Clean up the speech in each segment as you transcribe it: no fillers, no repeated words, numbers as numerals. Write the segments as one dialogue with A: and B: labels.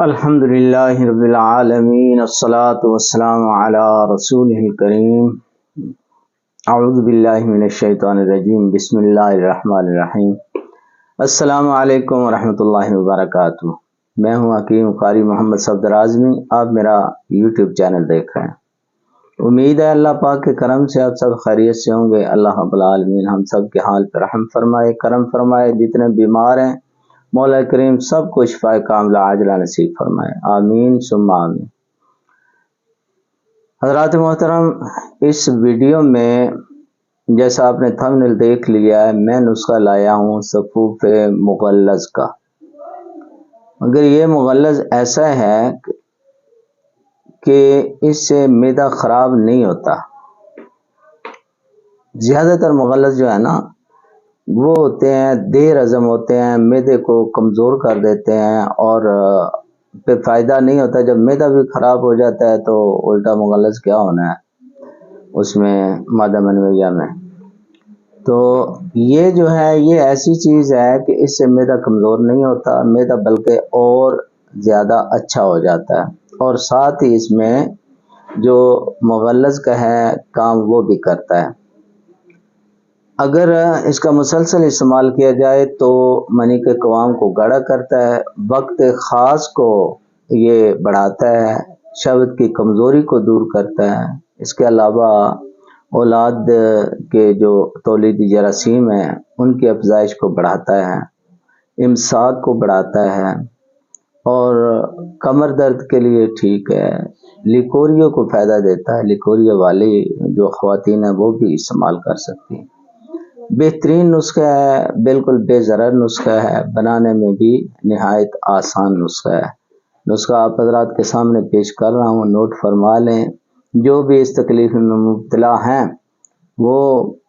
A: الحمدللہ رب العالمین الصلاۃ والسلام علی رسولہ الکریم اعوذ باللہ من الشیطان الرجیم بسم اللہ الرحمن الرحیم السلام علیکم ورحمۃ اللہ وبرکاتہ۔ میں ہوں حکیم قاری محمد صفدر اعظمی، آپ میرا یوٹیوب چینل دیکھ رہے ہیں۔ امید ہے اللہ پاک کے کرم سے آپ سب خیریت سے ہوں گے۔ اللہ رب العالمین ہم سب کے حال پر رحم فرمائے، کرم فرمائے۔ جتنے بیمار ہیں مولا کریم سب کو شفاء کاملہ عاجلہ نصیب فرمائے، آمین ثم آمین۔ حضرات محترم، اس ویڈیو میں جیسا آپ نے تھمبنیل دیکھ لیا ہے، میں نسخہ لایا ہوں صفوف مغلظ کا۔ مگر یہ مغلظ ایسا ہے کہ اس سے معدہ خراب نہیں ہوتا۔ زیادہ تر مغلظ جو ہے نا وہ ہوتے ہیں دیر ہضم ہوتے ہیں، معدے کو کمزور کر دیتے ہیں اور پھر فائدہ نہیں ہوتا۔ جب معدہ بھی خراب ہو جاتا ہے تو الٹا مغلظ کیا ہونا ہے اس میں مادہ منویہ میں۔ تو یہ جو ہے یہ ایسی چیز ہے کہ اس سے معدہ کمزور نہیں ہوتا، معدہ بلکہ اور زیادہ اچھا ہو جاتا ہے، اور ساتھ ہی اس میں جو مغلظ کا ہے کام وہ بھی کرتا ہے۔ اگر اس کا مسلسل استعمال کیا جائے تو منی کے قوام کو گاڑھا کرتا ہے، وقت خاص کو یہ بڑھاتا ہے، شہوت کی کمزوری کو دور کرتا ہے۔ اس کے علاوہ اولاد کے جو تولیدی جراثیم ہیں ان کی افزائش کو بڑھاتا ہے، امساک کو بڑھاتا ہے، اور کمر درد کے لیے ٹھیک ہے، لیکوریوں کو فائدہ دیتا ہے۔ لیکوریا والی جو خواتین ہیں وہ بھی استعمال کر سکتی ہیں۔ بہترین نسخہ ہے، بالکل بے ضرر نسخہ ہے، بنانے میں بھی نہایت آسان نسخہ ہے۔ نسخہ آپ حضرات کے سامنے پیش کر رہا ہوں، نوٹ فرما لیں۔ جو بھی اس تکلیف میں مبتلا ہیں وہ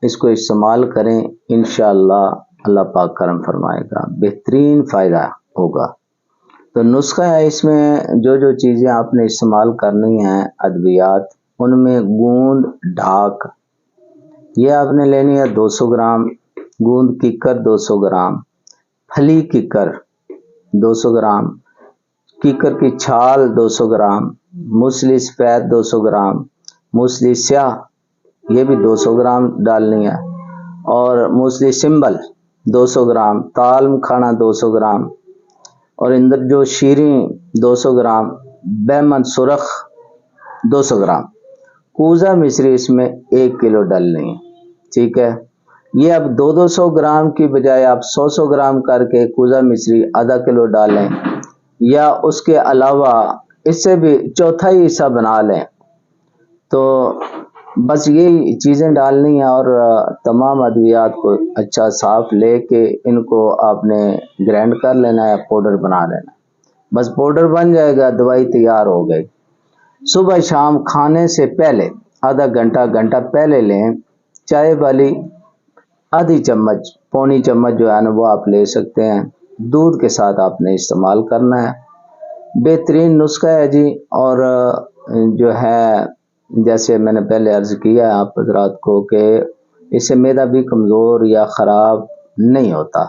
A: اس کو استعمال کریں، انشاءاللہ اللہ پاک کرم فرمائے گا، بہترین فائدہ ہوگا۔ تو نسخہ ہے، اس میں جو جو چیزیں آپ نے استعمال کرنی ہیں ادویات، ان میں گوند ڈھاک یہ آپ نے لینی ہے 200 گرام، گوند کیکر 200 گرام، پھلی کیکر 200 گرام، کیکر کی چھال 200 گرام، موسلی سفید 200 گرام، موسلی سیاہ یہ بھی 200 گرام ڈالنی ہے، اور موسلی سمبل 200 گرام، تال مکھانا 200 گرام، اور اندر جو شیریں 200 گرام، بیمن سرخ 200 گرام، کوزہ مصری اس میں 1 کلو ڈالنی ہے، ٹھیک ہے۔ یہ اب 200 گرام کی بجائے آپ 100 گرام کر کے کوزہ مصری آدھا کلو ڈالیں، یا اس کے علاوہ اس سے بھی چوتھائی حصہ بنا لیں۔ تو بس یہی چیزیں ڈالنی ہیں، اور تمام ادویات کو اچھا صاف لے کے ان کو آپ نے گرینڈ کر لینا ہے، پاؤڈر بنا لینا ہے۔ بس پاؤڈر بن جائے گا، دوائی تیار ہو گئی۔ صبح شام کھانے سے پہلے آدھا گھنٹہ پہلے لیں۔ چائے والی آدھی چمچ پونی چمچ جو ہے نا وہ آپ لے سکتے ہیں، دودھ کے ساتھ آپ نے استعمال کرنا ہے۔ بہترین نسخہ ہے جی، اور جو ہے جیسے میں نے پہلے عرض کیا ہے آپ حضرات کو کہ اس سے معدہ بھی کمزور یا خراب نہیں ہوتا۔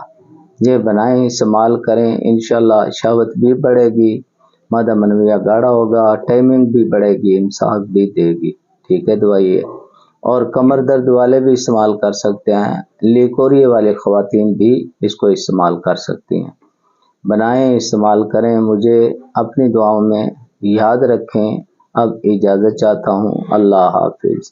A: یہ بنائیں، استعمال کریں، انشاءاللہ شہوت بھی بڑھے گی، مادہ منویہ گاڑھا ہوگا، ٹائمنگ بھی بڑھے گی، امساک بھی دے گی، ٹھیک ہے دوائی ہے۔ اور کمر درد والے بھی استعمال کر سکتے ہیں، لیکوریے والے خواتین بھی اس کو استعمال کر سکتی ہیں۔ بنائیں، استعمال کریں، مجھے اپنی دعاؤں میں یاد رکھیں۔ اب اجازت چاہتا ہوں، اللہ حافظ۔